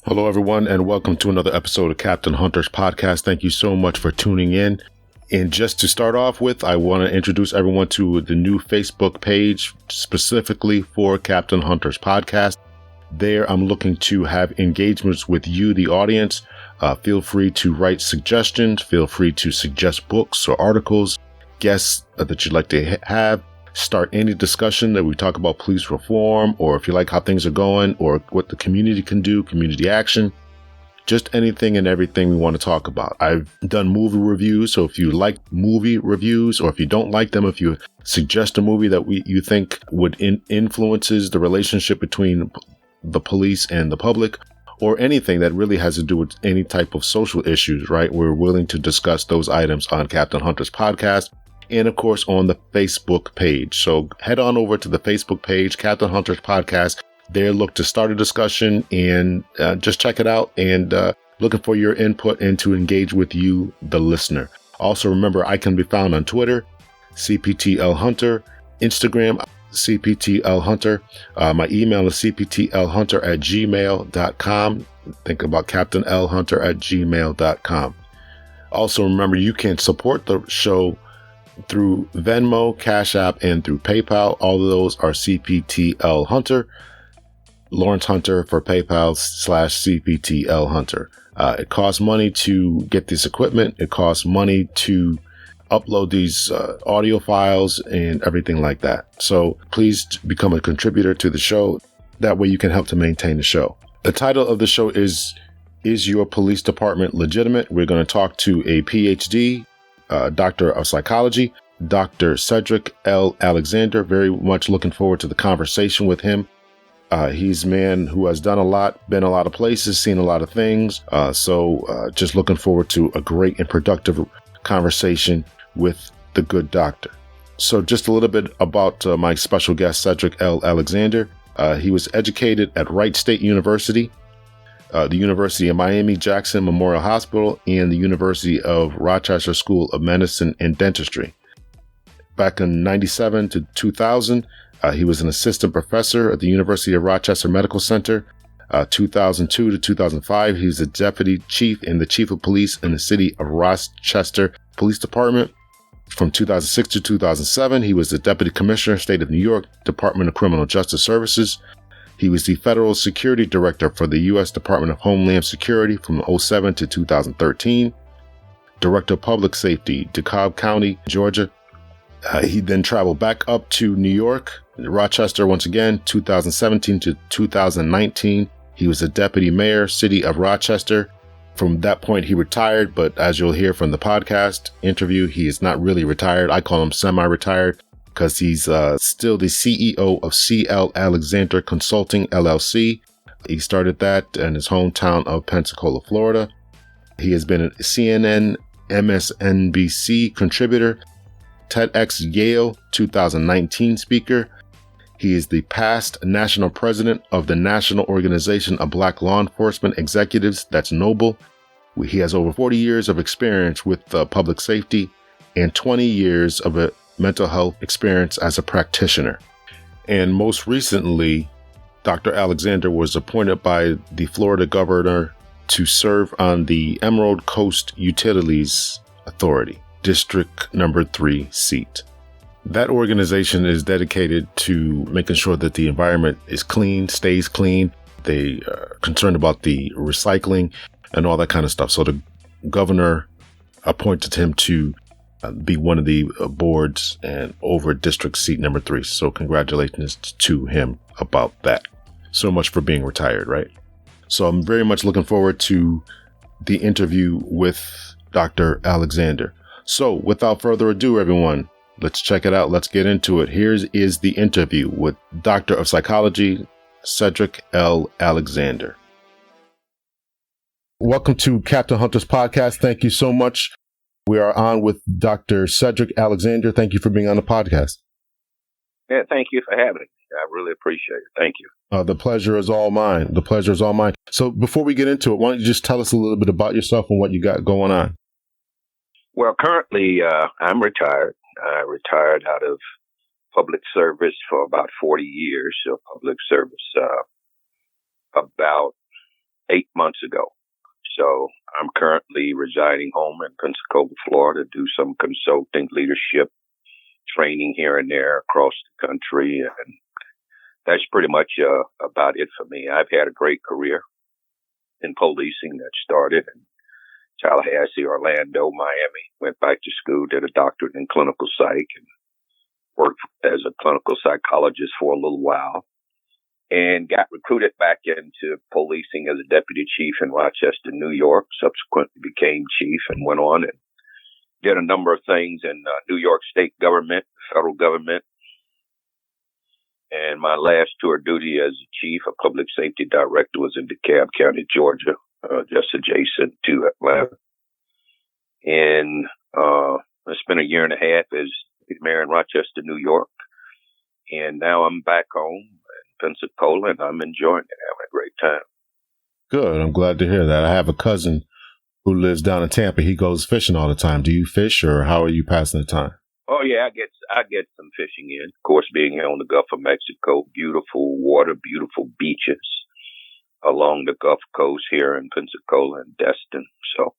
Hello, everyone, and welcome to another episode of Captain Hunter's Podcast. Thank you so much for tuning in. And just to start off with, I want to introduce everyone to the new Facebook page specifically for Captain Hunter's Podcast. There, I'm looking to have engagements with you, the audience. Feel free to write suggestions. Feel free to suggest books or articles, guests that you'd like to have. Start any discussion that we talk about police reform, or if you like how things are going, or what the community can do, community action, just anything and everything we want to talk about. I've done movie reviews, so if you like movie reviews, or if you don't like them, if you suggest a movie that you think would influences the relationship between the police and the public, or anything that really has to do with any type of social issues, right? We're willing to discuss those items on Captain Hunter's Podcast. And of course, on the Facebook page. So head on over to the Facebook page, Captain Hunter's Podcast. There, look to start a discussion and just check it out, and looking for your input and to engage with you, the listener. Also, remember, I can be found on Twitter, cptlhunter, Instagram, cptlhunter. My email is cptlhunter@gmail.com. Think about captainlhunter@gmail.com. Also, remember, you can support the show through Venmo, Cash App, and through PayPal. All of those are cptlhunter. Lawrence Hunter for PayPal /cptlhunter. It costs money to get this equipment. It costs money to upload these audio files and everything like that. So please become a contributor to the show. That way you can help to maintain the show. The title of the show is Your Police Department Legitimate? We're going to talk to a PhD, Doctor of Psychology, Dr. CedricLAlexander. Very much looking forward to the conversation with him. He's a man who has done a lot, been a lot of places, seen a lot of things. So just looking forward to a great and productive conversation with the good doctor. So just a little bit about my special guest, CedricLAlexander. He was educated at Wright State University, the University of Miami-Jackson Memorial Hospital, and the University of Rochester School of Medicine and Dentistry. Back in 97 to 2000, he was an assistant professor at the University of Rochester Medical Center. 2002 to 2005, he was a deputy chief and the chief of police in the city of Rochester Police Department. From 2006 to 2007, he was the deputy commissioner, state of New York, Department of Criminal Justice Services. He was the federal security director for the U.S. Department of Homeland Security from 2007 to 2013. Director of Public Safety, DeKalb County, Georgia. He then traveled back up to New York, Rochester once again, 2017 to 2019. He was a deputy mayor, city of Rochester. From that point, he retired, but as you'll hear from the podcast interview, he is not really retired. I call him semi-retired because he's still the CEO of CLAlexander Consulting, LLC. He started that in his hometown of Pensacola, Florida. He has been a CNN, MSNBC contributor, TEDx Yale 2019 speaker. He is the past national president of the National Organization of Black Law Enforcement Executives, that's NOBLE. He has over 40 years of experience with public safety and 20 years of mental health experience as a practitioner. And most recently, Dr. Alexander was appointed by the Florida governor to serve on the Emerald Coast Utilities Authority, District Number 3 seat. That organization is dedicated to making sure that the environment is clean, stays clean. They are concerned about the recycling and all that kind of stuff. So the governor appointed him to be one of the boards and over district seat number 3. So congratulations to him about that. So much for being retired, right? So I'm very much looking forward to the interview with Dr. Alexander. So without further ado, everyone, let's check it out. Let's get into it. Here is the interview with Doctor of Psychology, CedricLAlexander. Welcome to Captain Hunter's Podcast. Thank you so much. We are on with Dr. CedricLAlexander. Thank you for being on the podcast. Yeah, thank you for having me. I really appreciate it. Thank you. The pleasure is all mine. The pleasure is all mine. So before we get into it, why don't you just tell us a little bit about yourself and what you got going on? Well, currently, I'm retired. I retired out of public service for about 40 years. So public service, about 8 months ago. So I'm currently residing home in Pensacola, Florida, do some consulting, leadership training here and there across the country. And that's pretty much about it for me. I've had a great career in policing that started in Tallahassee, Orlando, Miami. Went back to school, did a doctorate in clinical psych, and worked as a clinical psychologist for a little while. And got recruited back into policing as a deputy chief in Rochester, New York. Subsequently became chief and went on and did a number of things in New York state government, federal government. And my last tour of duty as chief of public safety director was in DeKalb County, Georgia, just adjacent to Atlanta. And I spent a year and a half as mayor in Rochester, New York. And now I'm back home Pensacola, and I'm enjoying it, having a great time. Good. I'm glad to hear that. I have a cousin who lives down in Tampa. He goes fishing all the time. Do you fish, or how are you passing the time? Oh yeah, I get some fishing in. Of course, being here on the Gulf of Mexico, beautiful water, beautiful beaches along the Gulf Coast here in Pensacola and Destin. So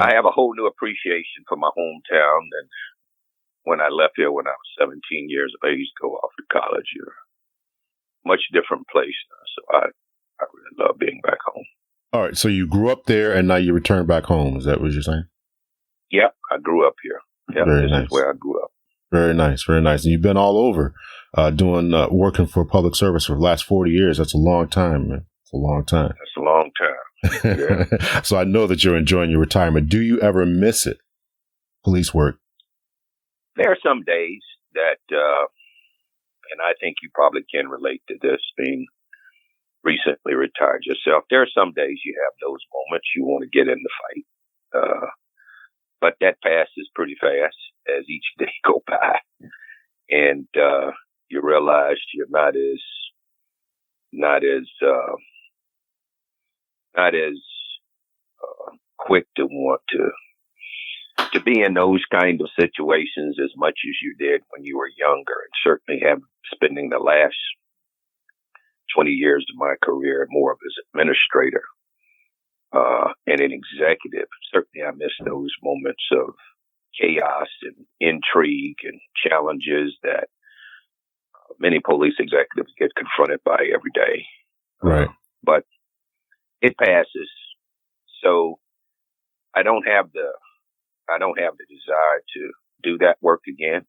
I have a whole new appreciation for my hometown than when I left here when I was 17 years of age to go off to college. You're much different place now. So I really love being back home. All right. So you grew up there and now you return back home. Is that what you're saying? Yeah, I grew up here. Yeah, Very this nice. is where I grew up. Very nice. Very nice. And you've been all over working for public service for the last 40 years. That's a long time, man. It's a long time. That's a long time. Yeah. So I know that you're enjoying your retirement. Do you ever miss it? Police work? There are some days that, and I think you probably can relate to this, being recently retired yourself. There are some days you have those moments you want to get in the fight. But that passes pretty fast as each day go by. And you realize you're not as quick to want to be in those kind of situations as much as you did when you were younger, and certainly spending the last 20 years of my career more of as administrator and an executive. Certainly I miss those moments of chaos and intrigue and challenges that many police executives get confronted by every day. Right. But it passes. So I don't have the desire to do that work again,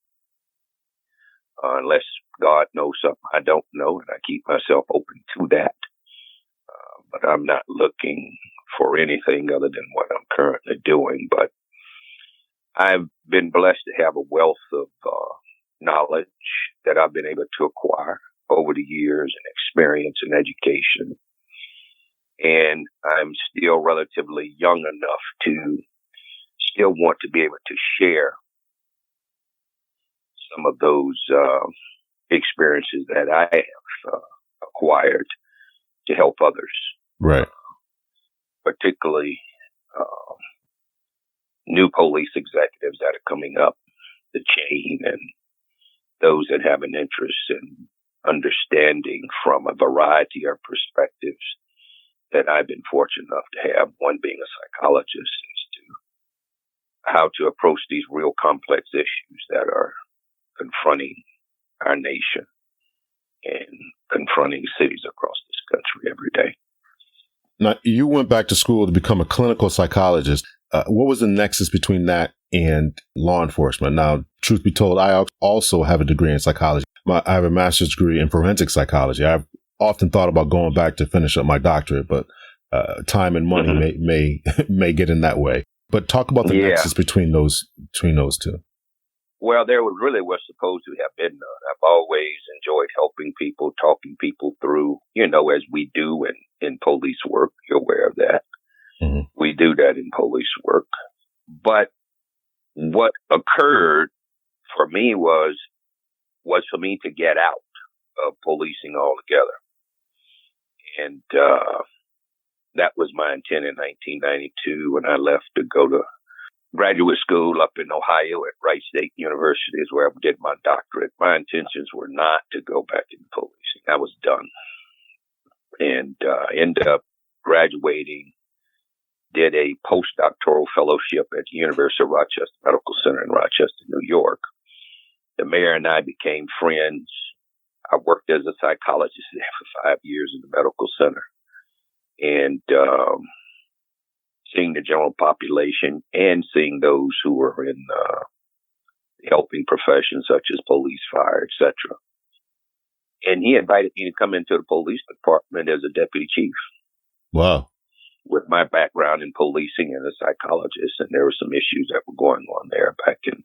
unless God knows something I don't know, and I keep myself open to that. But I'm not looking for anything other than what I'm currently doing. But I've been blessed to have a wealth of knowledge that I've been able to acquire over the years, and experience and education. And I'm still relatively young enough to still want to be able to share some of those experiences that I have acquired to help others. Right. Particularly new police executives that are coming up the chain, and those that have an interest in understanding from a variety of perspectives that I've been fortunate enough to have, one being a psychologist, as to how to approach these real complex issues that are confronting our nation and confronting cities across this country every day. Now, you went back to school to become a clinical psychologist. What was the nexus between that and law enforcement? Now, truth be told, I also have a degree in psychology. I have a master's degree in forensic psychology. I've often thought about going back to finish up my doctorate, but time and money may get in that way. But talk about the nexus between those two. Well, there really was supposed to have been none. I've always enjoyed helping people, talking people through, as we do in police work. You're aware of that. Mm-hmm. We do that in police work. But what occurred for me was for me to get out of policing altogether. And that was my intent in 1992 when I left to go to graduate school up in Ohio at Wright State University, is where I did my doctorate. My intentions were not to go back into policing. I was done. and ended up graduating, did a postdoctoral fellowship at the University of Rochester Medical Center in Rochester, New York. The mayor and I became friends. I worked as a psychologist there for 5 years in the medical center, and seeing the general population and seeing those who were in the helping professions such as police, fire, etc. And he invited me to come into the police department as a deputy chief. Wow. With my background in policing and a psychologist, and there were some issues that were going on there back in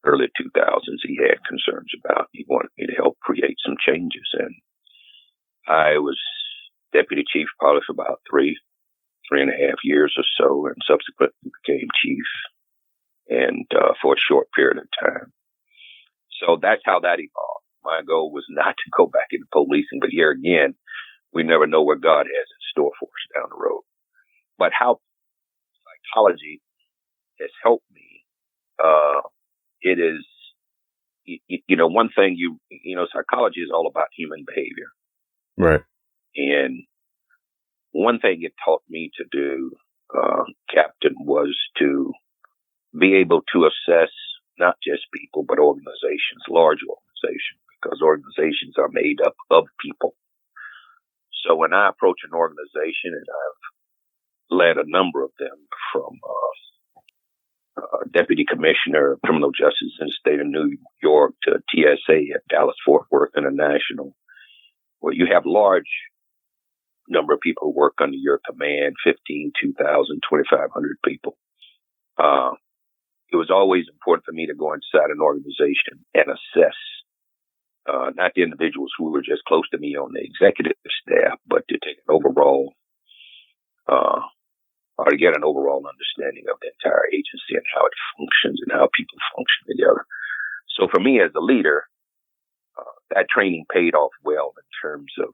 early 2000s he had concerns about. He wanted me to help create some changes, and I was deputy chief probably for about three and a half years or so, and subsequently became chief, and for a short period of time. So that's how that evolved. My goal was not to go back into policing, but here again, we never know what God has in store for us down the road. But how psychology has helped me, it is, one thing psychology is all about human behavior. Right. And one thing it taught me to do, Captain, was to be able to assess not just people, but organizations, large organizations, because organizations are made up of people. So when I approach an organization, and I've led a number of them from Deputy Commissioner of Criminal Justice in the state of New York to TSA at Dallas-Fort Worth International, where you have large number of people who work under your command, 15, 2,000, 2,500 people. It was always important for me to go inside an organization and assess not the individuals who were just close to me on the executive staff, but to take an overall, or to get an overall understanding of the entire agency and how it functions and how people function together. So for me as a leader, that training paid off well in terms of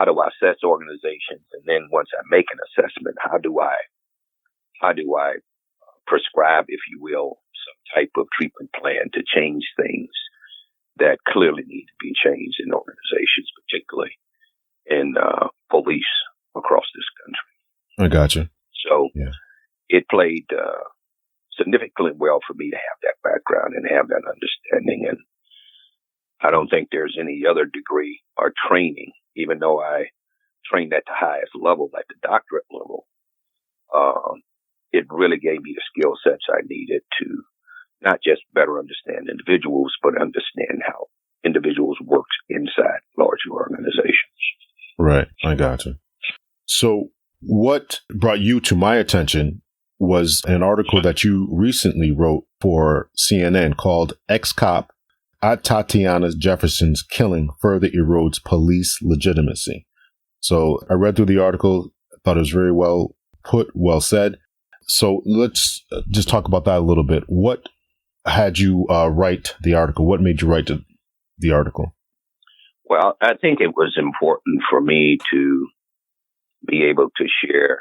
how do I assess organizations, and then once I make an assessment, how do I prescribe, if you will, some type of treatment plan to change things that clearly need to be changed in organizations, particularly in police across this country. I gotcha. So yeah. It played significantly well for me to have that background and have that understanding. And I don't think there's any other degree or training, even though I trained at the highest level, at the doctorate level. It really gave me the skill sets I needed to not just better understand individuals, but understand how individuals work inside larger organizations. Right. I gotcha. So what brought you to my attention was an article that you recently wrote for CNN called Ex-Cop at Tatiana Jefferson's Killing Further Erodes Police Legitimacy. So I read through the article, thought it was very well put, well said. So let's just talk about that a little bit. What had you write the article? What made you write the article? Well, I think it was important for me to be able to share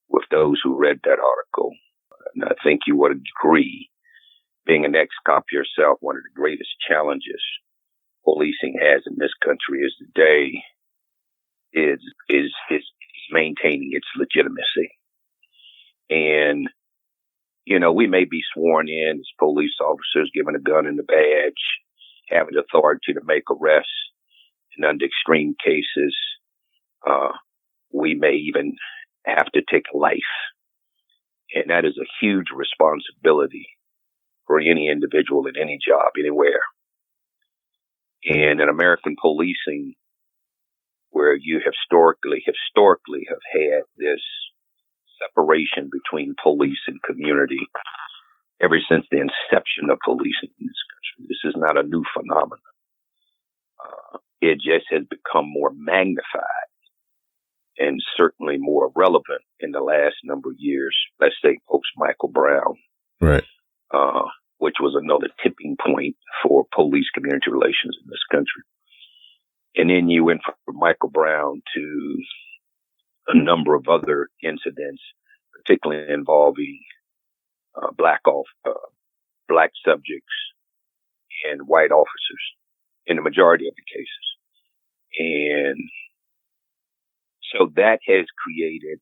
with those who read that article. And I think you would agree, being an ex-cop yourself, one of the greatest challenges policing has in this country is today is maintaining its legitimacy. And, we may be sworn in as police officers, given a gun and a badge, having authority to make arrests, and under extreme cases, we may even have to take a life. And that is a huge responsibility for any individual in any job, anywhere. And in American policing, where you historically have had this separation between police and community ever since the inception of policing in this country. This is not a new phenomenon. It just has become more magnified and certainly more relevant in the last number of years, let's say post Michael Brown, right? Which was another tipping point for police community relations in this country. And then you went from Michael Brown to a number of other incidents, particularly involving black subjects and white officers in the majority of the cases. And So that has created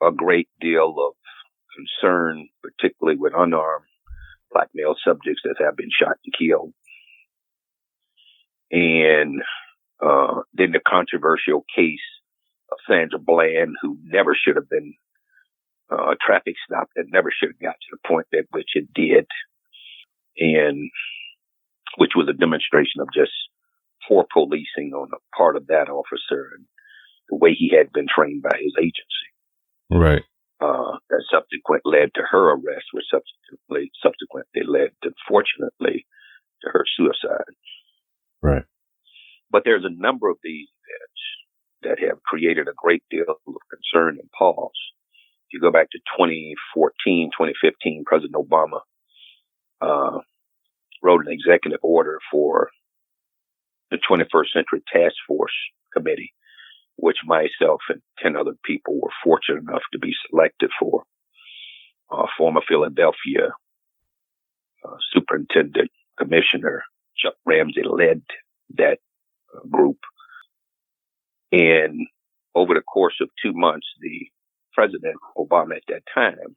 a great deal of concern, particularly with unarmed Black male subjects that have been shot and killed. And then the controversial case of Sandra Bland, who never should have been a traffic stop, that never should have got to the point at which it did, and which was a demonstration of just poor policing on the part of that officer and the way he had been trained by his agency. Right. That subsequently led to her arrest, which subsequently led, unfortunately, to her suicide. Right. But there's a number of these events that have created a great deal of concern and pause. If you go back to 2014, 2015, President Obama wrote an executive order for the 21st Century Task Force Committee, which myself and 10 other people were fortunate enough to be selected for. Former Philadelphia Superintendent Commissioner Chuck Ramsey led that group. And over the course of 2 months, the President Obama at that time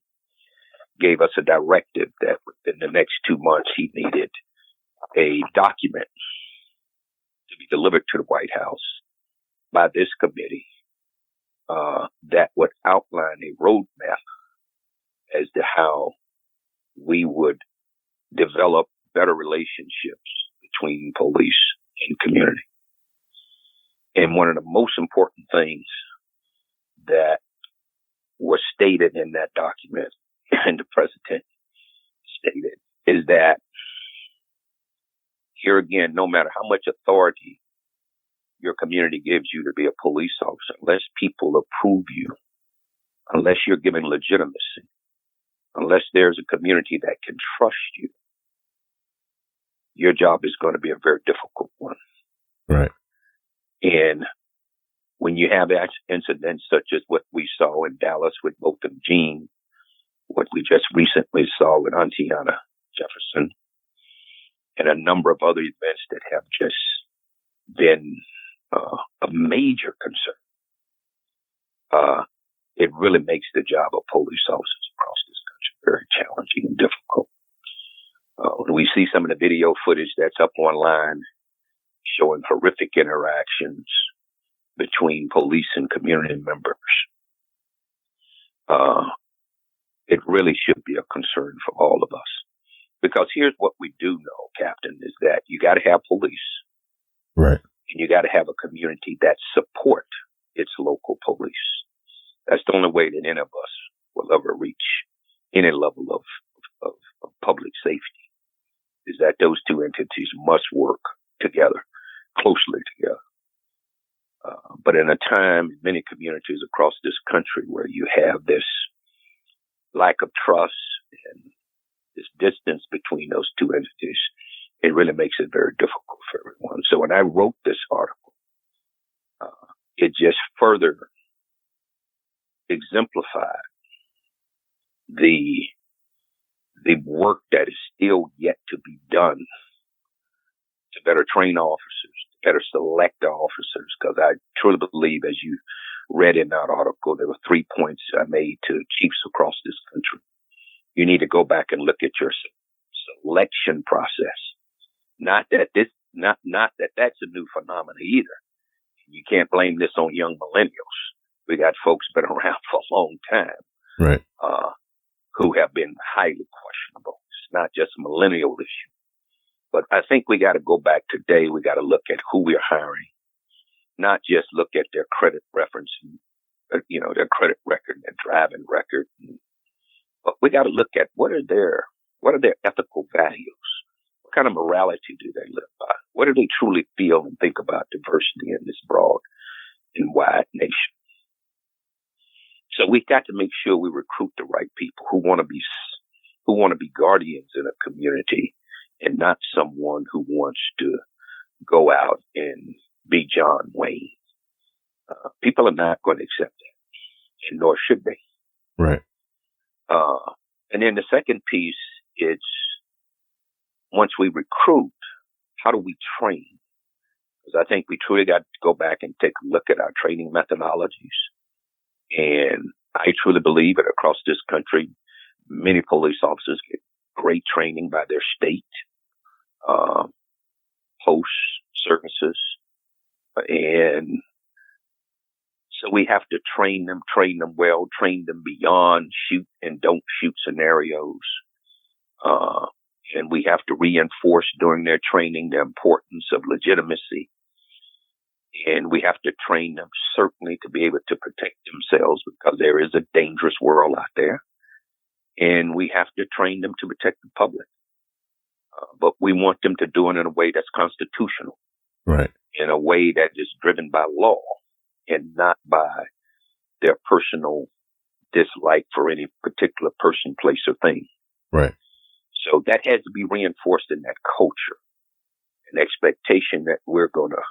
gave us a directive that within the next 2 months he needed a document to be delivered to the White House by this committee that would outline a roadmap as to how we would develop better relationships between police and community. And one of the most important things that was stated in that document, and the president stated, is that here again, no matter how much authority your community gives you to be a police officer, unless people approve you, unless you're given legitimacy, unless there's a community that can trust you, your job is going to be a very difficult one. Right. And when you have incidents such as what we saw in Dallas with Botham Jean, what we just recently saw with Auntiana Jefferson, and a number of other events that have just been a major concern, it really makes the job of police officers across this country very challenging and difficult. When we see some of the video footage that's up online showing horrific interactions between police and community members, it really should be a concern for all of us. Because here's what we do know, Captain, is that you got to have police. Right. And you got to have a community that support its local police. That's the only way that any of us will ever reach any level of public safety, is that those two entities must work together, closely together. But in a time, in many communities across this country where you have this lack of trust and this distance between those two entities, it really makes it very difficult for everyone. So when I wrote this article, it just further exemplified the work that is still yet to be done to better train officers, to better select the officers, because I truly believe, as you read in that article, there were 3 points I made to chiefs across this country. You need to go back and look at your selection process. Not that that's a new phenomenon either. You can't blame this on young millennials. We got folks been around for a long time, right? Who have been highly questionable. It's not just a millennial issue. But I think we got to go back today. We got to look at who we're hiring, not just look at their credit reference, their credit record, their driving record. But we got to look at what are their ethical values? What kind of morality do they live by? What do they truly feel and think about diversity in this broad and wide nation? So we got to make sure we recruit the right people who want to be guardians in a community, and not someone who wants to go out and be John Wayne. People are not going to accept that, and nor should they. Right. And then the second piece is, once we recruit, how do we train? Because I think we truly got to go back and take a look at our training methodologies. And I truly believe that across this country, many police officers get great training by their state, post services. And so we have to train them well, train them beyond shoot and don't shoot scenarios. And we have to reinforce during their training the importance of legitimacy. And we have to train them certainly to be able to protect themselves, because there is a dangerous world out there. And we have to train them to protect the public. But we want them to do it in a way that's constitutional. Right. In a way that is driven by law and not by their personal dislike for any particular person, place, or thing. Right. So that has to be reinforced in that culture, an expectation that we're going to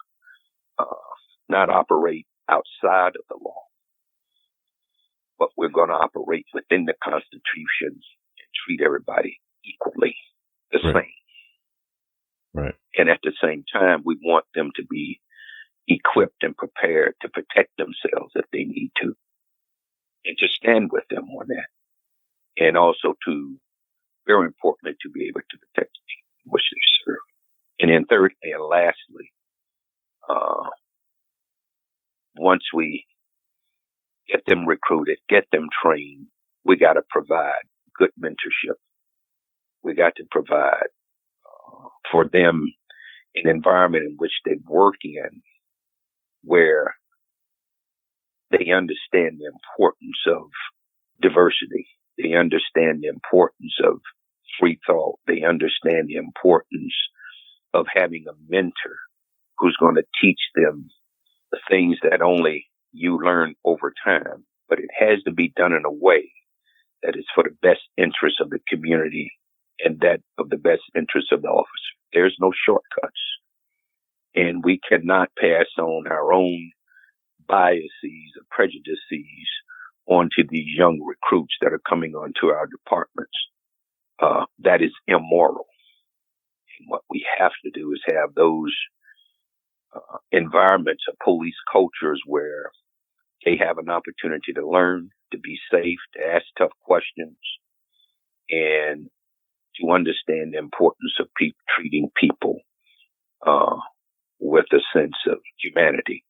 not operate outside of the law, but we're going to operate within the Constitution and treat everybody equally the same. Right. And at the same time, we want them to be equipped and prepared to protect themselves if they need to, and to stand with them on that. And also to, very importantly, to be able to protect the people which they serve. And then thirdly and lastly, once we get them recruited, get them trained, we got to provide good mentorship. We got to provide for them an environment in which they work in where they understand the importance of diversity. They understand the importance of free thought. They understand the importance of having a mentor who's going to teach them the things that only you learn over time. But it has to be done in a way that is for the best interest of the community and that of the best interest of the officer. There's no shortcuts. And we cannot pass on our own biases or prejudices onto these young recruits that are coming onto our departments. That is immoral. And what we have to do is have those environments of police cultures where they have an opportunity to learn, to be safe, to ask tough questions, and to understand the importance of treating people with a sense of humanity.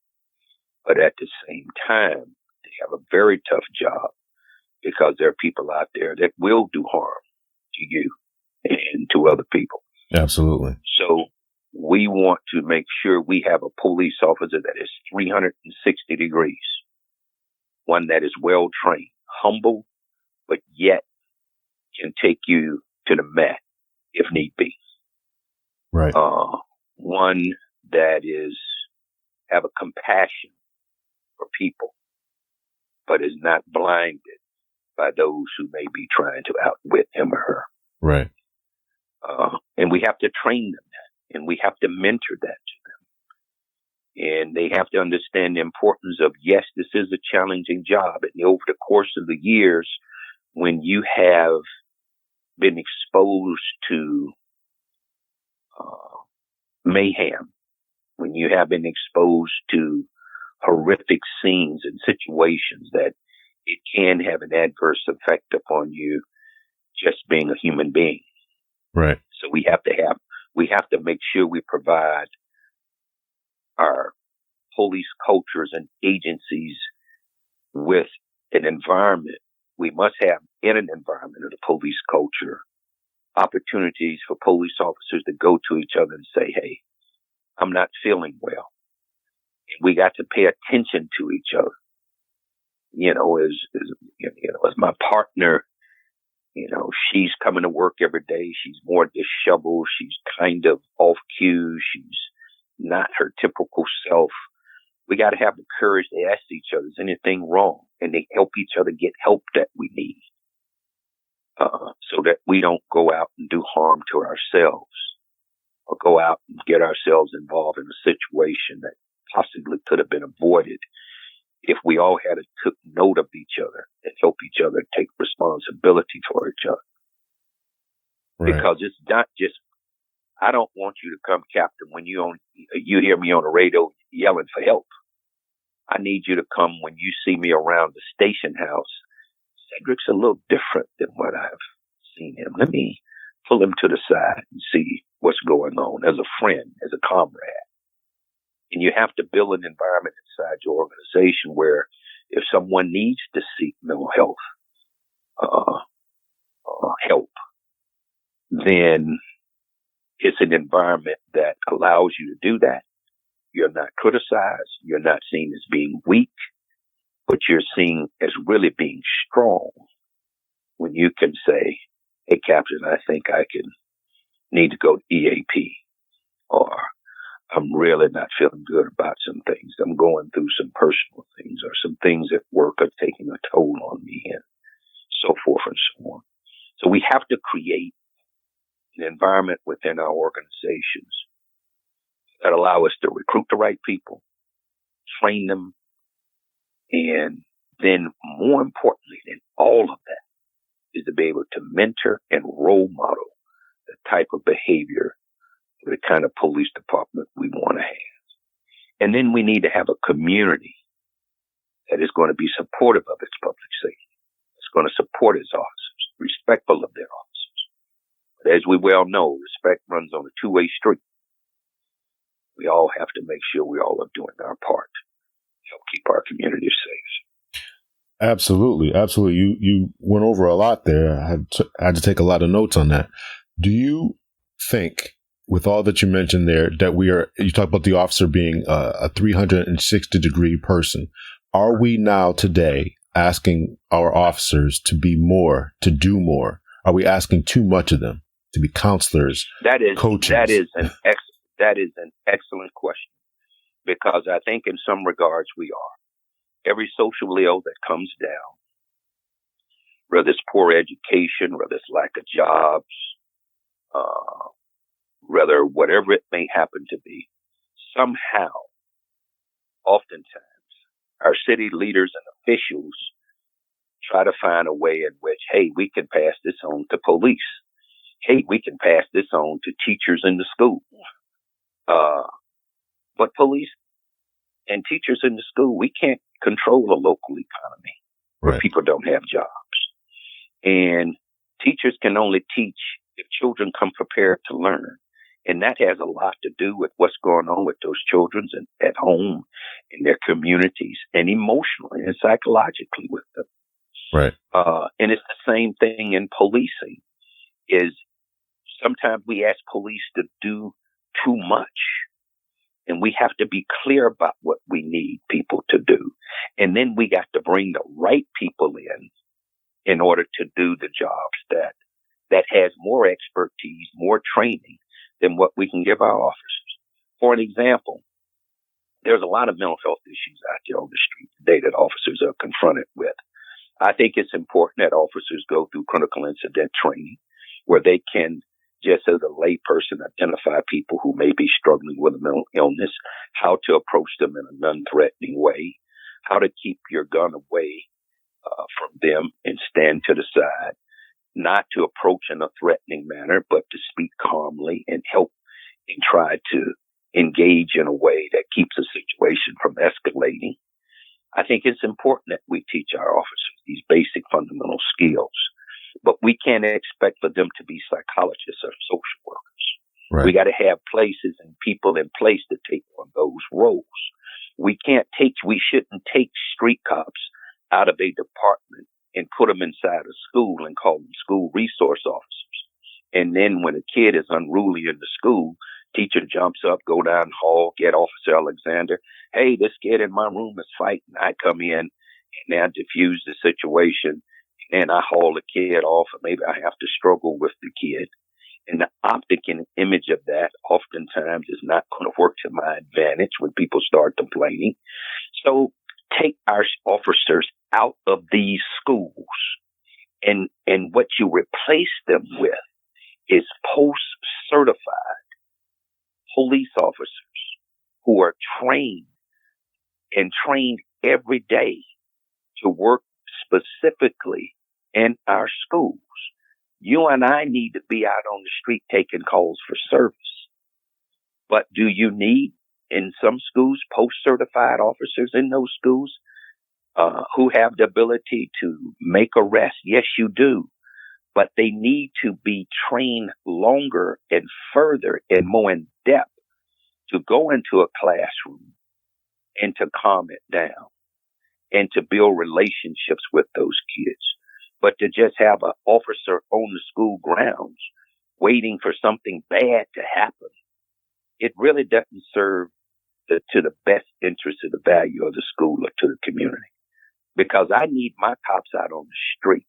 But at the same time, they have a very tough job, because there are people out there that will do harm to you and to other people. Absolutely. So we want to make sure we have a police officer that is 360 degrees, one that is well trained, humble, but yet can take you to the mat if need be. Right. One that is have a compassion for people, but is not blinded by those who may be trying to outwit him or her. Right. And we have to train them that, and we have to mentor that to them. And they have to understand the importance of, yes, this is a challenging job. And over the course of the years, when you have been exposed to mayhem, when you have been exposed to horrific scenes and situations, that it can have an adverse effect upon you just being a human being. Right. So we have to make sure we provide our police cultures and agencies with an environment. We must have in an environment of the police culture opportunities for police officers to go to each other and say, hey, I'm not feeling well. And we got to pay attention to each other. As my partner, she's coming to work every day. She's more disheveled. She's kind of off cue. She's not her typical self. We got to have the courage to ask each other, is anything wrong? And they help each other get help that we need, so that we don't go out and do harm to ourselves or go out and get ourselves involved in a situation that possibly could have been avoided if we all had took note of each other and help each other take responsibility for each other. Right. Because it's not just I don't want you to come, Captain, when you hear me on the radio yelling for help. I need you to come when you see me around the station house. Cedric's a little different than what I've seen him. Let me pull him to the side and see what's going on as a friend, as a comrade. And you have to build an environment inside your organization where if someone needs to seek mental health help, then it's an environment that allows you to do that. You're not criticized. You're not seen as being weak, but you're seen as really being strong when you can say, hey, Captain, I think I need to go to EAP, or I'm really not feeling good about some things. I'm going through some personal things, or some things at work are taking a toll on me, and so forth and so on. So we have to create an environment within our organizations that allow us to recruit the right people, train them, and then more importantly than all of that is to be able to mentor and role model the type of behavior, the kind of police department we want to have. And then we need to have a community that is going to be supportive of its public safety. It's going to support its officers, respectful of their officers. But as we well know, respect runs on a two-way street. We all have to make sure we all are doing our part to help keep our communities safe. Absolutely. Absolutely. You went over a lot there. I had to take a lot of notes on that. Do you think, with all that you mentioned there, that you talk about the officer being a 360-degree person. Are we now today asking our officers to be more, to do more? Are we asking too much of them to be counselors, coaches? That is an excellent question, because I think in some regards we are. Every social ill that comes down, whether it's poor education, whether it's lack of jobs, whether whatever it may happen to be, somehow, oftentimes, our city leaders and officials try to find a way in which, hey, we can pass this on to police. Hey, we can pass this on to teachers in the school. But police and teachers in the school, we can't control a local economy where people don't have jobs. And teachers can only teach if children come prepared to learn. And that has a lot to do with what's going on with those children at home, in their communities, and emotionally and psychologically with them. Right. And it's the same thing in policing. Is sometimes we ask police to do too much, and we have to be clear about what we need people to do. And then we got to bring the right people in order to do the jobs that has more expertise, more training than what we can give our officers. For an example, there's a lot of mental health issues out there on the street today that officers are confronted with. I think it's important that officers go through critical incident training where they can, just as a layperson, identify people who may be struggling with a mental illness, how to approach them in a non-threatening way, how to keep your gun away from them and stand to the side, not to approach in a threatening manner, but to speak calmly and help and try to engage in a way that keeps the situation from escalating. I think it's important that we teach our officers these basic fundamental skills, but we can't expect for them to be psychologists or social workers. Right. We got to have places and people in place to take on those roles. We shouldn't take street cops out of a department and put them inside a school and call them school resource officers. And then when a kid is unruly in the school, teacher jumps up, go down the hall, get Officer Alexander. Hey, this kid in my room is fighting. I come in and I diffuse the situation and I haul the kid off, or maybe I have to struggle with the kid. And the optic and image of that oftentimes is not going to work to my advantage when people start complaining. So take our officers out of these schools, and what you replace them with is post-certified police officers who are trained every day to work specifically in our schools. You and I need to be out on the street taking calls for service. But do you need, in some schools, post-certified officers in those schools who have the ability to make arrests? Yes, you do. But they need to be trained longer and further and more in depth to go into a classroom and to calm it down and to build relationships with those kids. But to just have an officer on the school grounds waiting for something bad to happen, it really doesn't serve to the best interest of the value of the school or to the community. Because I need my cops out on the street.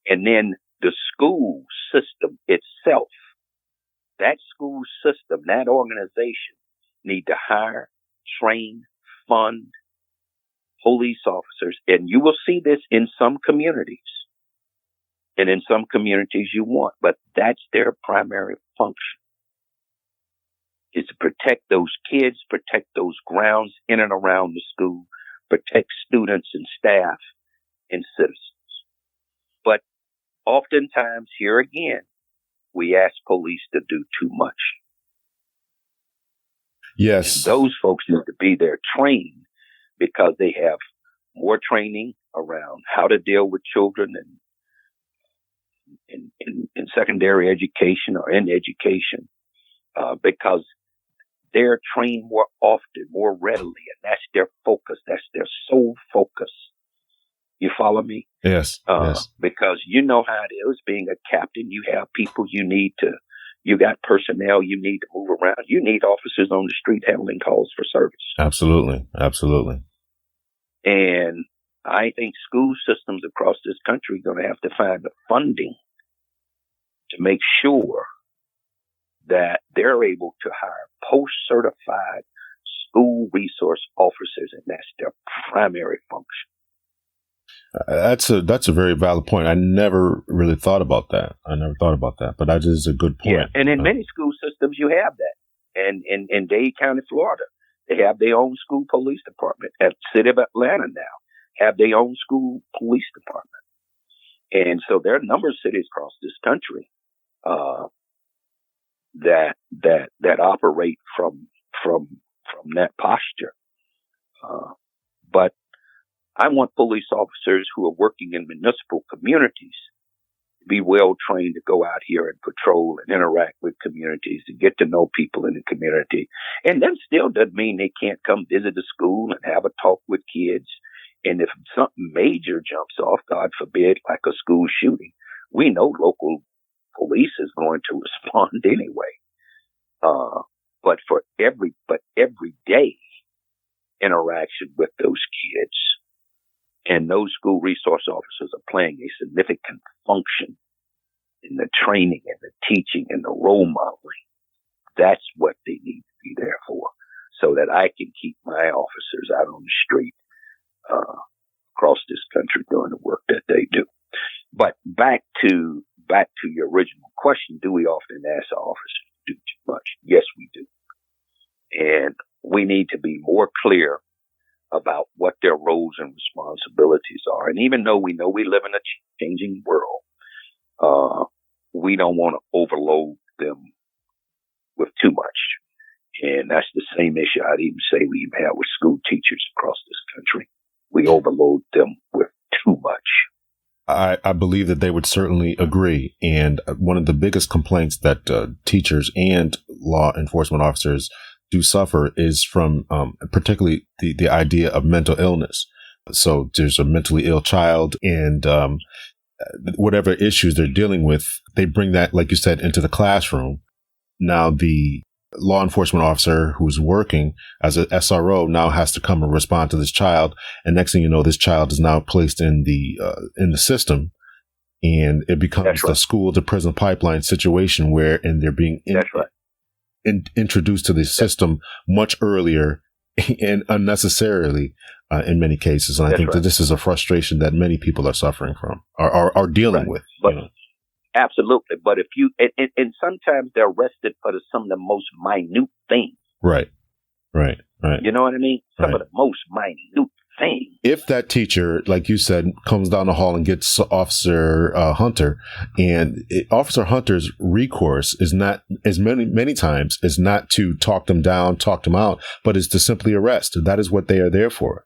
And then the school system itself, that school system, that organization need to hire, train, fund police officers. And you will see this in some communities. And in some communities you won't. But that's their primary function, is to protect those kids, protect those grounds in and around the school, protect students and staff and citizens. But oftentimes, here again, we ask police to do too much. Yes. And those folks need to be there trained, because they have more training around how to deal with children and in secondary education or in education, because they're trained more often, more readily, and that's their focus. That's their sole focus. You follow me? Yes. Yes. Because you know how it is being a captain. You have people you got personnel you need to move around. You need officers on the street handling calls for service. Absolutely. Absolutely. And I think school systems across this country are going to have to find the funding to make sure that they're able to hire post-certified school resource officers, and that's their primary function. That's a very valid point. I never really thought about that. But that is a good point. Yeah, and in many school systems, you have that. And in Dade County, Florida, they have their own school police department. At the city of Atlanta now, have their own school police department. And so there are a number of cities across this country that operate from that posture. But I want police officers who are working in municipal communities to be well trained to go out here and patrol and interact with communities, to get to know people in the community. And that still doesn't mean they can't come visit the school and have a talk with kids. And if something major jumps off, God forbid, like a school shooting, we know local police is going to respond anyway. But every day interaction with those kids, and those school resource officers are playing a significant function in the training and the teaching and the role modeling. That's what they need to be there for, so that I can keep my officers out on the street across this country doing the work that they do. But back to your original question, do we often ask our officers to do too much? Yes, we do. And we need to be more clear about what their roles and responsibilities are. And even though we know we live in a changing world, we don't want to overload them with too much. And that's the same issue I'd even say we even have with school teachers across this country. We overload them with too much. I believe that they would certainly agree. And one of the biggest complaints that teachers and law enforcement officers do suffer is from particularly the idea of mental illness. So there's a mentally ill child, and whatever issues they're dealing with, they bring that, like you said, into the classroom. Now the law enforcement officer who's working as an SRO now has to come and respond to this child. And next thing you know, this child is now placed in the system, and it becomes the school to prison pipeline situation and they're being introduced to the system much earlier and unnecessarily in many cases. And I think that this is a frustration that many people are suffering from, are dealing with. But absolutely. But if you, and sometimes they're arrested for some of the most minute things. Right. You know what I mean? Some of the most minute things. if that teacher, like you said, comes down the hall and gets Officer Hunter, and Officer Hunter's recourse is not, as many times, is not to talk them down, talk them out, but is to simply arrest. That is what they are there for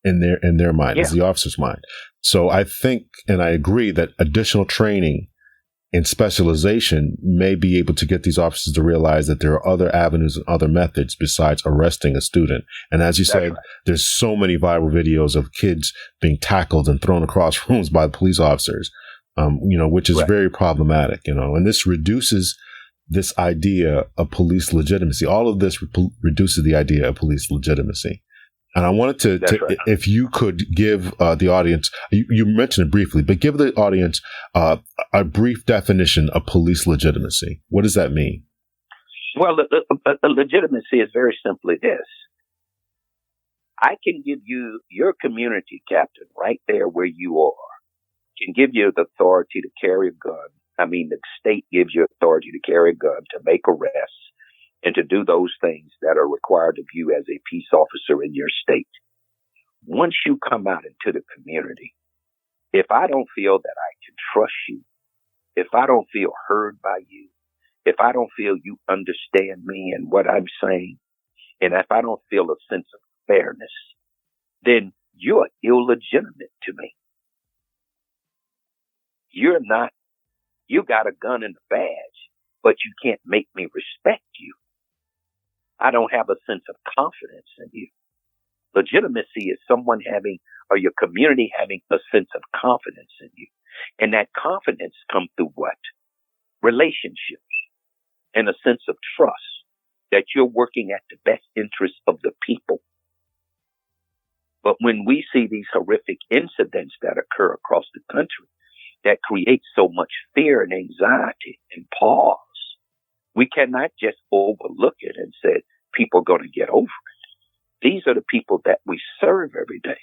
in their mind, is the officer's mind. So I think, and I agree, that additional training and specialization may be able to get these officers to realize that there are other avenues and other methods besides arresting a student. And as you said, there's so many viral videos of kids being tackled and thrown across rooms by the police officers, which is very problematic, and this reduces this idea of police legitimacy. All of this reduces the idea of police legitimacy. And I wanted to if you could give the audience, you mentioned it briefly, but give the audience a brief definition of police legitimacy. What does that mean? Well, legitimacy is very simply this. I can give you your community captain right there where you are, can give you the authority to carry a gun. I mean, the state gives you authority to carry a gun, to make arrests, and to do those things that are required of you as a peace officer in your state. Once you come out into the community, if I don't feel that I can trust you, if I don't feel heard by you, if I don't feel you understand me and what I'm saying, and if I don't feel a sense of fairness, then you're illegitimate to me. You got a gun and a badge, but you can't make me respect you. I don't have a sense of confidence in you. Legitimacy is someone having, or your community having, a sense of confidence in you. And that confidence comes through what? Relationships and a sense of trust that you're working at the best interest of the people. But when we see these horrific incidents that occur across the country that create so much fear and anxiety and pause, we cannot just overlook it and say people are going to get over it. These are the people that we serve every day.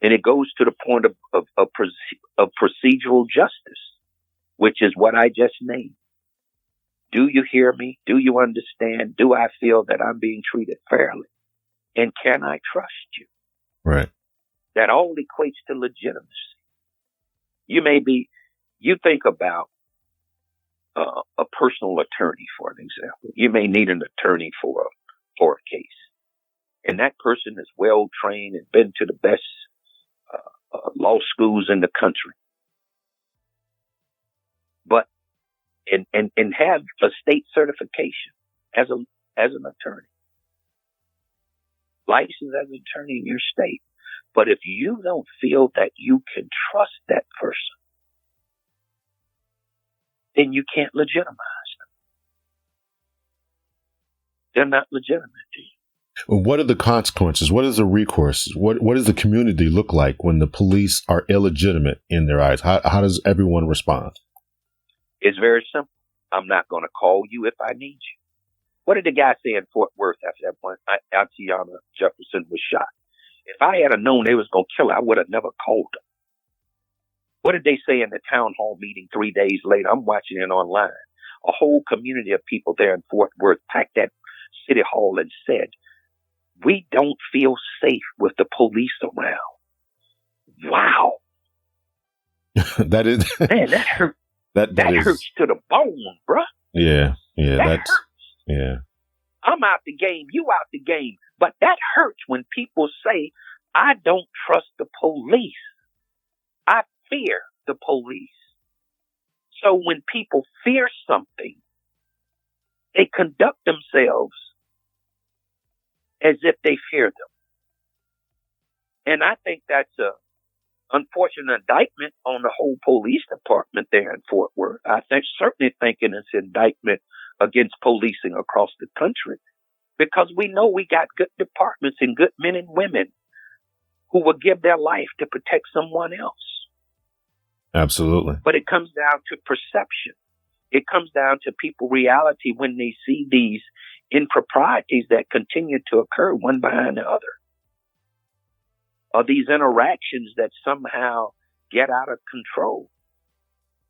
And it goes to the point of procedural justice, which is what I just named. Do you hear me? Do you understand? Do I feel that I'm being treated fairly? And can I trust you? Right. That all equates to legitimacy. You think about a personal attorney, for an example. You may need an attorney for a case. And that person is well trained and been to the best law schools in the country. But and have a state certification as an attorney. Licensed as an attorney in your state. But if you don't feel that you can trust that person, then you can't legitimize them. They're not legitimate to you. Well, what are the consequences? What is the recourse? What does the community look like when the police are illegitimate in their eyes? How does everyone respond? It's very simple. I'm not going to call you if I need you. What did the guy say in Fort Worth after that one? Altiana Jefferson was shot. If I had known they was going to kill her, I would have never called them. What did they say in the town hall meeting 3 days later? I'm watching it online. A whole community of people there in Fort Worth packed that city hall and said, "We don't feel safe with the police around." Wow. That is, man, that hurt. That hurts to the bone, bruh. Yeah. That hurts. Yeah. I'm out the game, you out the game. But that hurts when people say, "I don't trust the police. I fear the police." So when people fear something, they conduct themselves as if they fear them. And I think that's a unfortunate indictment on the whole police department there in Fort Worth. I certainly thinking it's an indictment against policing across the country, because we know we got good departments and good men and women who will give their life to protect someone else. Absolutely. But it comes down to perception. It comes down to people reality when they see these improprieties that continue to occur one behind the other. Or these interactions that somehow get out of control.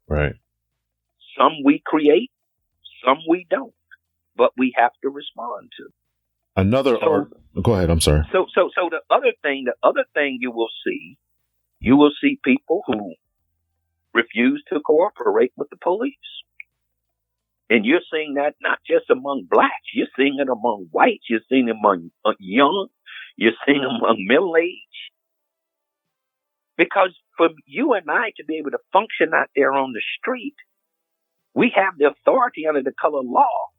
Right. Some we create, some we don't, but we have to respond to. Go ahead. I'm sorry. So the other thing you will see people who refuse to cooperate with the police. And you're seeing that not just among blacks, you're seeing it among whites, you're seeing it among young, you're seeing it among middle-aged. Because for you and I to be able to function out there on the street, we have the authority under the color law,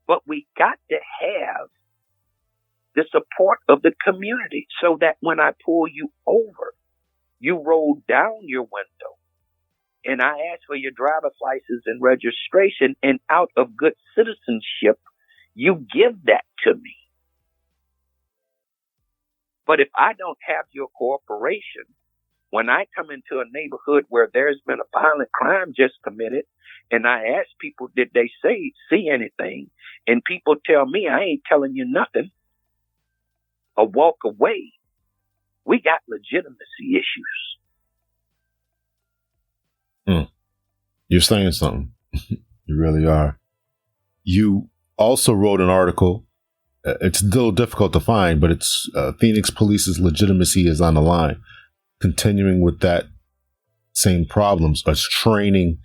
but we got to have the support of the community so that when I pull you over, you roll down your window and I ask for your driver's license and registration, and out of good citizenship, you give that to me. But if I don't have your cooperation, when I come into a neighborhood where there's been a violent crime just committed, and I ask people, did they see anything? And people tell me, I ain't telling you nothing, or walk away, we got legitimacy issues. You're saying something. You really are. You also wrote an article. It's a little difficult to find, but it's Phoenix Police's legitimacy is on the line. Continuing with that same problems as training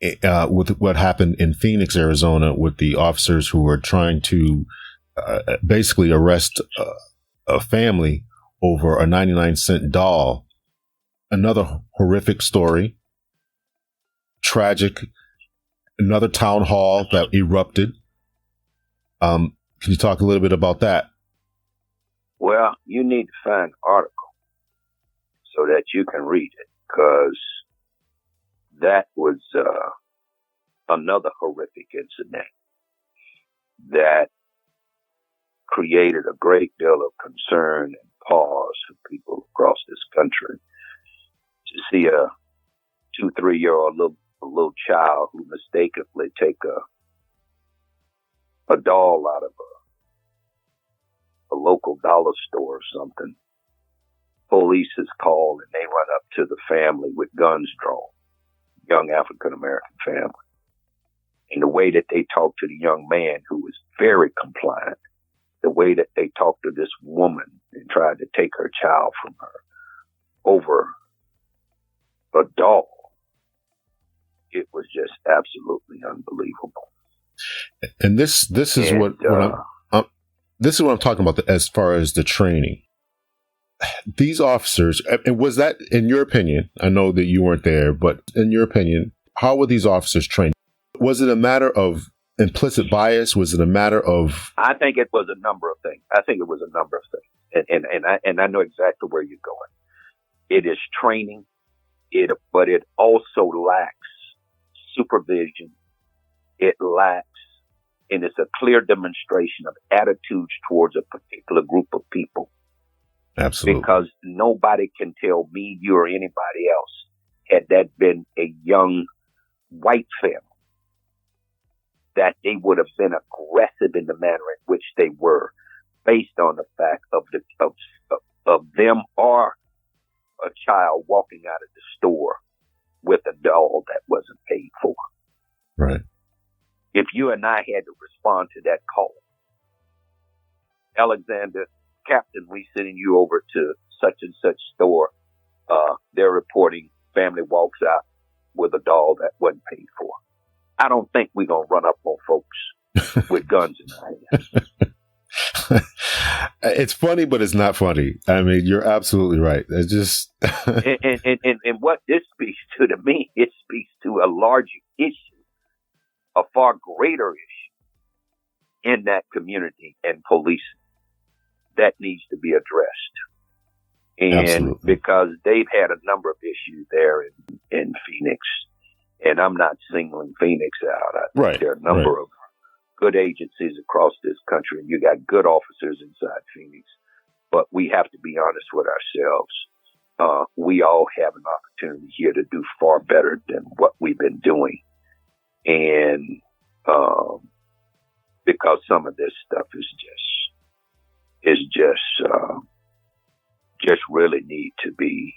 with what happened in Phoenix, Arizona, with the officers who were trying to basically arrest a family over a 99-cent doll. Another horrific story. Tragic. Another town hall that erupted. Can you talk a little bit about that? Well, you need to find an article so that you can read it, because that was another horrific incident that created a great deal of concern and pause for people across this country. To see a 2-3-year-old little child who mistakenly take a doll out of a local dollar store or something. Police is called and they run up to the family with guns drawn, young African-American family. And the way that they talked to the young man, who was very compliant, the way that they talked to this woman and tried to take her child from her over a doll, it was just absolutely unbelievable. And this is what I'm talking about as far as the training. These officers, and was that, in your opinion, I know that you weren't there, but in your opinion, how were these officers trained? Was it a matter of implicit bias? Was it a matter of? I think it was a number of things. And I know exactly where you're going. It is training, but it also lacks supervision. It lacks, and it's a clear demonstration of attitudes towards a particular group of people. Absolutely. Because nobody can tell me, you, or anybody else, had that been a young white family, that they would have been aggressive in the manner in which they were, based on the fact of them or a child walking out of the store with a doll that wasn't paid for. Right. If you and I had to respond to that call, Alexander, Captain, we sending you over to such and such store. They're reporting family walks out with a doll that wasn't paid for. I don't think we're going to run up on folks with guns in their hands. It's funny, but it's not funny. I mean, you're absolutely right. It's just and what this speaks to me, it speaks to a larger issue, a far greater issue in that community and policing that needs to be addressed. And absolutely. Because they've had a number of issues there in Phoenix, and I'm not singling Phoenix out. I think right. There are a number of good agencies across this country, and you got good officers inside Phoenix. But we have to be honest with ourselves. We all have an opportunity here to do far better than what we've been doing. And because some of this stuff is just really need to be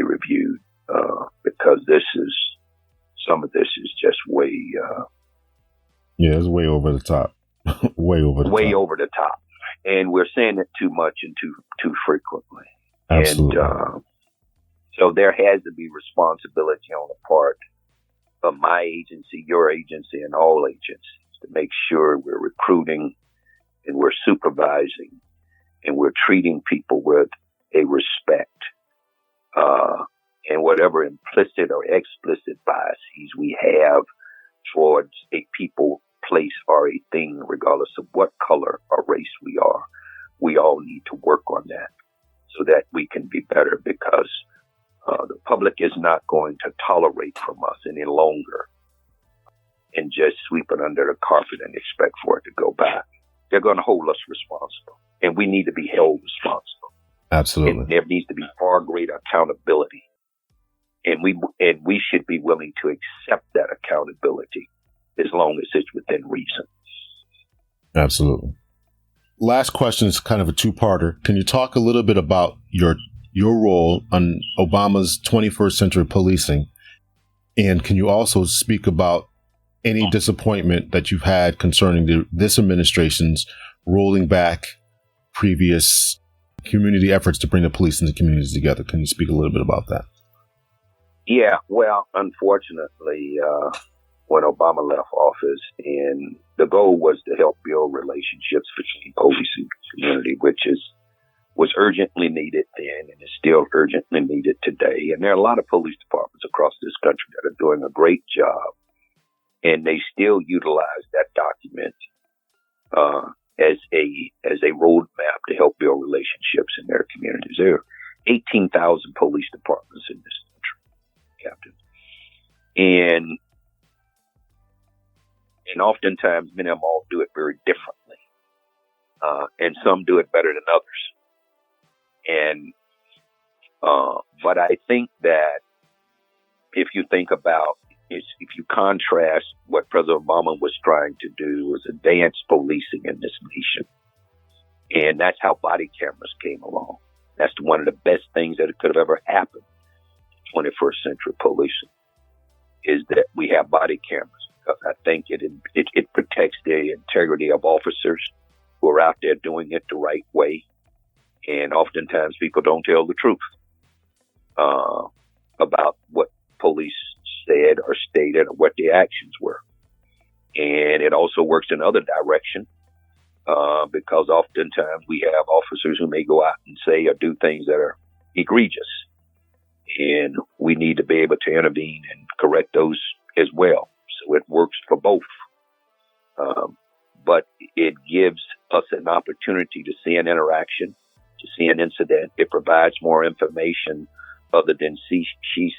reviewed, because some of this is just way it's way over the top. Way over the top. And we're saying it too much and too frequently. Absolutely. And so there has to be responsibility on the part of my agency, your agency, and all agencies to make sure we're recruiting and we're supervising and we're treating people with a respect, and whatever implicit or explicit biases we have towards a people, place, or a thing, regardless of what color or race we are. We all need to work on that so that we can be better, because the public is not going to tolerate from us any longer and just sweep it under the carpet and expect for it to go by. They're going to hold us responsible, and we need to be held responsible. Absolutely. And there needs to be far greater accountability. And we should be willing to accept that accountability as long as it's within reason. Absolutely. Last question is kind of a two-parter. Can you talk a little bit about your role on Obama's 21st century policing? And can you also speak about any disappointment that you've had concerning this administration's rolling back previous community efforts to bring the police and the communities together? Can you speak a little bit about that? Yeah, well, unfortunately, when Obama left office, and the goal was to help build relationships between police and community, which was urgently needed then and is still urgently needed today. And there are a lot of police departments across this country that are doing a great job, and they still utilize that document as a roadmap to help build relationships in their communities. There are 18,000 police departments in this country, Captain. And oftentimes, many of them all do it very differently. And some do it better than others. And, but I think that if you think about, if you contrast what President Obama was trying to do was advance policing in this nation. And that's how body cameras came along. That's one of the best things that could have ever happened to 21st century policing, is that we have body cameras. Because I think it protects the integrity of officers who are out there doing it the right way. And oftentimes people don't tell the truth about what police said or stated or what the actions were. And it also works in other direction, because oftentimes we have officers who may go out and say or do things that are egregious. And we need to be able to intervene and correct those as well. So it works for both. But it gives us an opportunity to see an interaction, to see an incident. It provides more information other than she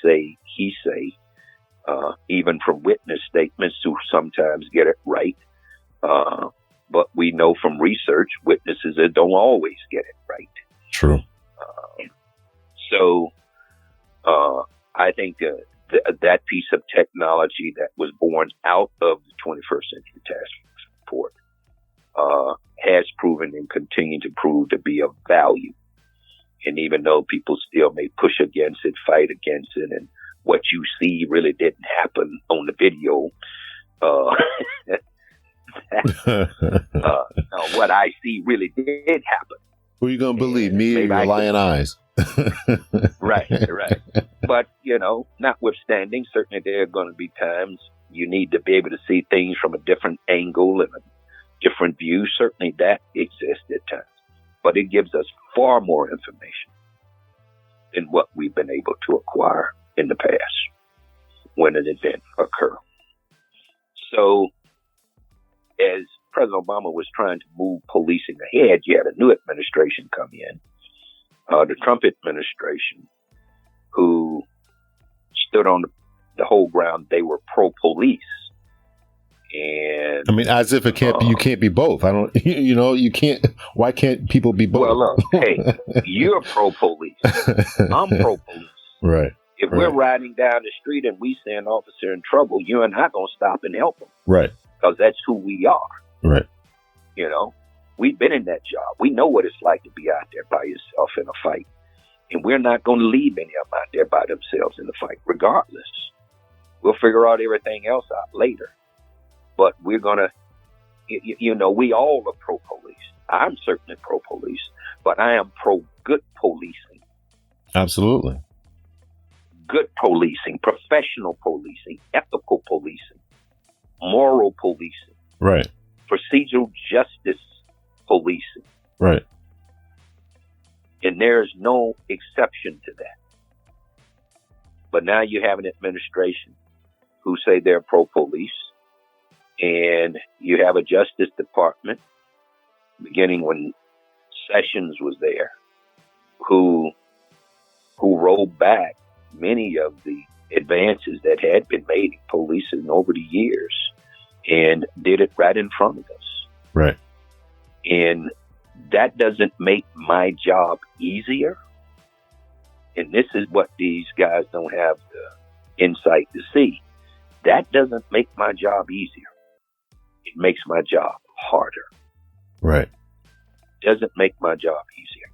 say, he say, even from witness statements who sometimes get it right. But we know from research, witnesses that don't always get it right. True. So I think that piece of technology that was born out of the 21st Century Task Force report has proven and continue to prove to be of value. And even though people still may push against it, fight against it, and what you see really didn't happen on the video, what I see really did happen. Who are you going to believe, me or your lying eyes? Right. But, notwithstanding, certainly there are going to be times you need to be able to see things from a different angle and a different view. Certainly that exists at times. But it gives us far more information than what we've been able to acquire in the past when an event occurs. So, as President Obama was trying to move policing ahead, you had a new administration come in, the Trump administration, who stood on the whole ground. They were pro-police. And I mean, as if it can't be, you can't be both. I don't, you can't, why can't people be both? Well, look, hey, you're pro-police. I'm pro-police. Right. If we're riding down the street and we see an officer in trouble, you and I going to stop and help him. Right. Because that's who we are. Right. We've been in that job. We know what it's like to be out there by yourself in a fight. And we're not going to leave any of them out there by themselves in the fight, regardless. We'll figure out everything else out later. But we're going to we all are pro-police. I'm certainly pro-police, but I am pro-good policing. Absolutely. Good policing, professional policing, ethical policing, moral policing. Right. Procedural justice policing. Right. And there's no exception to that. But now you have an administration who say they're pro-police, and you have a Justice Department, beginning when Sessions was there, who rolled back many of the advances that had been made in policing over the years and did it right in front of us. Right. And that doesn't make my job easier. And this is what these guys don't have the insight to see. That doesn't make my job easier. It makes my job harder. Right. Doesn't make my job easier.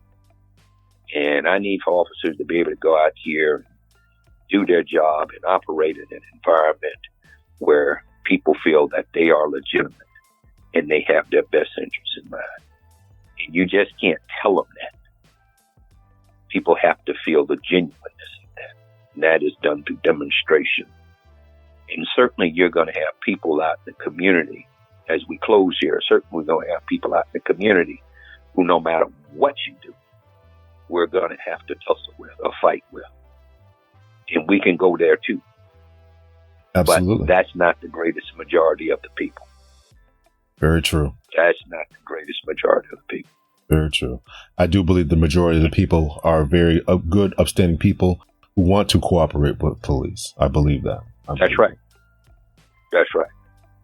And I need for officers to be able to go out here and do their job and operate in an environment where people feel that they are legitimate and they have their best interests in mind. And you just can't tell them that. People have to feel the genuineness of that. And that is done through demonstration. And certainly you're going to have people out in the community, as we close here, certainly we're going to have people out in the community who, no matter what you do, we're going to have to tussle with or fight with. And we can go there too. Absolutely. But that's not the greatest majority of the people. Very true. That's not the greatest majority of the people. Very true. I do believe the majority of the people are very good, upstanding people who want to cooperate with police. I believe that. That's right. That's right.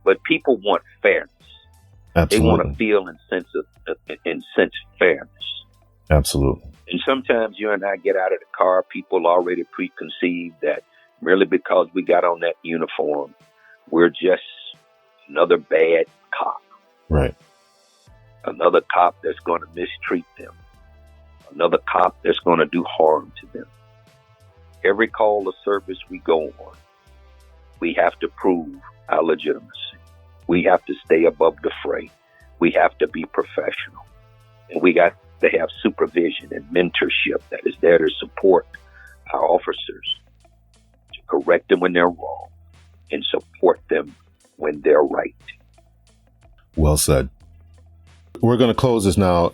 But people want fairness. Absolutely. They want to feel and sense fairness. Absolutely. And sometimes you and I get out of the car, people already preconceived that merely because we got on that uniform, we're just another bad cop. Right. Another cop that's going to mistreat them. Another cop that's going to do harm to them. Every call of service we go on, we have to prove our legitimacy. We have to stay above the fray. We have to be professional. And we got to have supervision and mentorship that is there to support our officers, to correct them when they're wrong, and support them when they're right. Well said. We're going to close this now.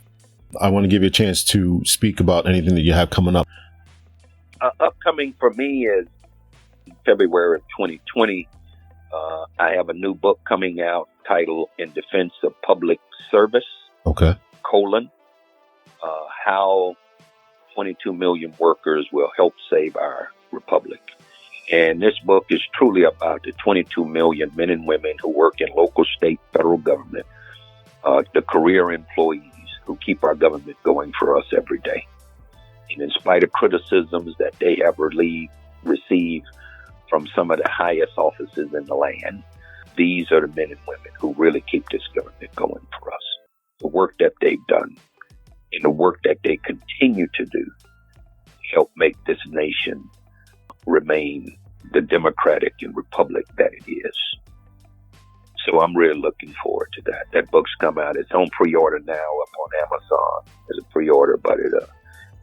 I want to give you a chance to speak about anything that you have coming up. Upcoming for me is February of 2020. I have a new book coming out titled In Defense of Public Service, Okay. How 22 million workers will help save our republic. And this book is truly about the 22 million men and women who work in local, state, federal government, the career employees who keep our government going for us every day. And in spite of criticisms that they have received from some of the highest offices in the land, these are the men and women who really keep this government going for us. The work that they've done and the work that they continue to do help make this nation remain the democratic and republic that it is. So I'm really looking forward to that. That book's come out. It's on pre-order now up on Amazon as a pre-order, but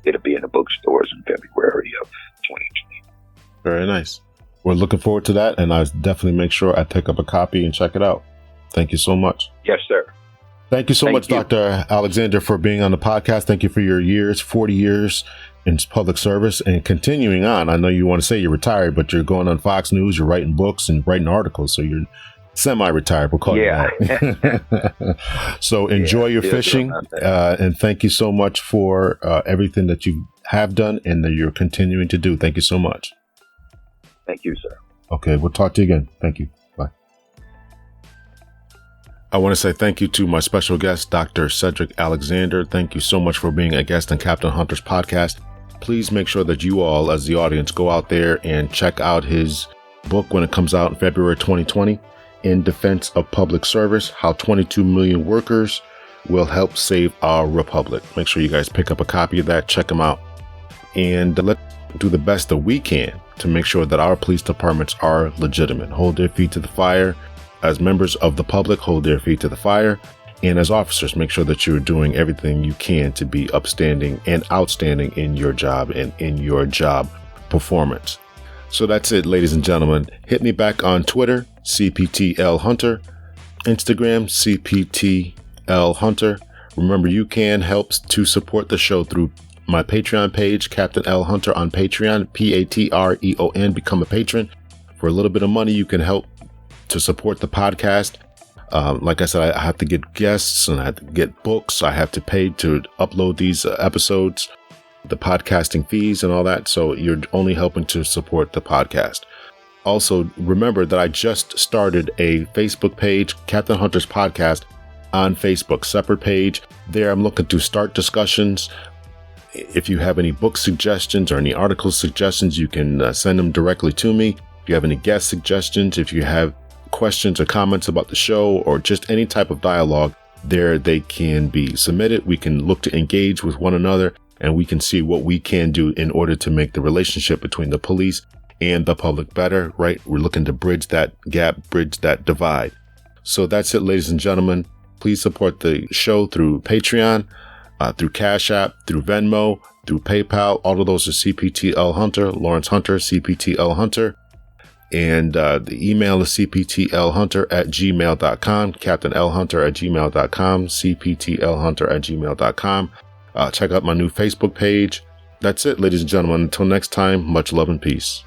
it'll be in the bookstores in February of 2020. Very nice. We're looking forward to that, and I definitely make sure I pick up a copy and check it out. Thank you so much. Yes, sir. Thank you so much, Dr. Alexander, for being on the podcast. Thank you for your years, 40 years in public service and continuing on. I know you want to say you're retired, but you're going on Fox News, you're writing books and writing articles, so you're semi-retired. We'll call you that. So enjoy your fishing, and thank you so much for everything that you have done and that you're continuing to do. Thank you so much. Thank you, sir. Okay, we'll talk to you again. Thank you. Bye. I want to say thank you to my special guest, Dr. CedricLAlexander. Thank you so much for being a guest on Captain Hunter's podcast. Please make sure that you all, as the audience, go out there and check out his book when it comes out in February 2020, In Defense of Public Service, How 22 Million Workers Will Help Save Our Republic. Make sure you guys pick up a copy of that, check them out, and let's do the best that we can to make sure that our police departments are legitimate. Hold their feet to the fire as members of the public, hold their feet to the fire. And as officers, make sure that you're doing everything you can to be upstanding and outstanding in your job and in your job performance. So that's it, ladies and gentlemen. Hit me back on Twitter, cptlhunter, Instagram, cptlhunter. Remember, you can help to support the show through my Patreon page, Captain L Hunter on Patreon, Patreon. Become a patron. For a little bit of money, you can help to support the podcast. Like I said, I have to get guests and I have to get books. I have to pay to upload these episodes, the podcasting fees and all that. So you're only helping to support the podcast. Also, remember that I just started a Facebook page, Captain Hunter's Podcast, on Facebook, separate page. There, I'm looking to start discussions. If you have any book suggestions or any article suggestions, you can send them directly to me. If you have any guest suggestions, if you have questions or comments about the show or just any type of dialogue, there they can be submitted. We can look to engage with one another and we can see what we can do in order to make the relationship between the police and the public better, right? We're looking to bridge that gap, bridge that divide. So that's it, ladies and gentlemen. Please support the show through Patreon, through Cash App, through Venmo, through PayPal. All of those are CPTL Hunter, Lawrence Hunter, CPTL Hunter. And the email is cptlhunter@gmail.com, captainlhunter@gmail.com, cptlhunter@gmail.com. Check out my new Facebook page. That's it, ladies and gentlemen. Until next time, much love and peace.